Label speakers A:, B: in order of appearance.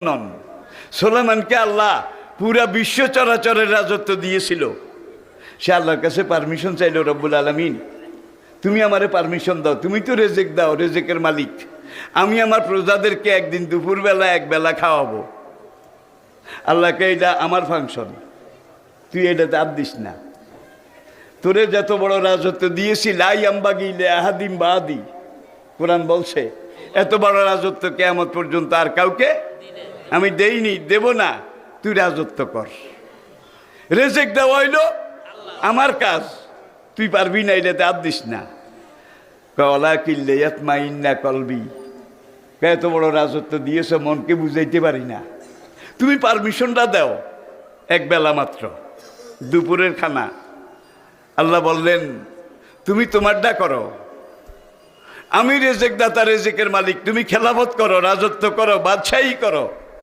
A: নন। সুলাইমানকে আল্লাহ পুরা বিশ্ব চরাচরের রাজত্ব দিয়েছিল। সে আল্লাহর কাছে পারমিশন চাইল, রব্বুল আলামিন তুমি আমারে পারমিশন দাও, তুমি তো রেজেক দাও, রেজেকের মালিক। আমি আমার প্রজাদেরকে একদিন দুপুরবেলা একবেলা খাওয়াবো। আল্লাহকে এটা আমার ফাংশন, তুই এটাতে আর দিস না। তোরে যত বড় রাজত্ব দিয়েছি, লাই আম্বাগি লে আহাদিম বাদি, কোরআন বলছে এত বড় রাজত্ব কিয়ামত পর্যন্ত আর কাউকে আমি দেইনি, দেব না। তুই রাজত্ব কর, রেজেক দেওয়া হইল আমার কাজ, তুই পারবি না, এটাতে আর দিস না। কলা কিল্লে ইয়াতমাইন্না কলবি, এত বড় রাজত্ব দিয়েছ, মনকে বুঝাইতে পারি না, তুমি পারমিশনটা দাও একবেলা মাত্র, দুপুরের খানা। আল্লাহ বললেন তুমি তোমারটা করো, আমি রেজেক দাতা, রেজেকের মালিক, তুমি খেলাফত করো, রাজত্ব করো, বাদশাহী করো।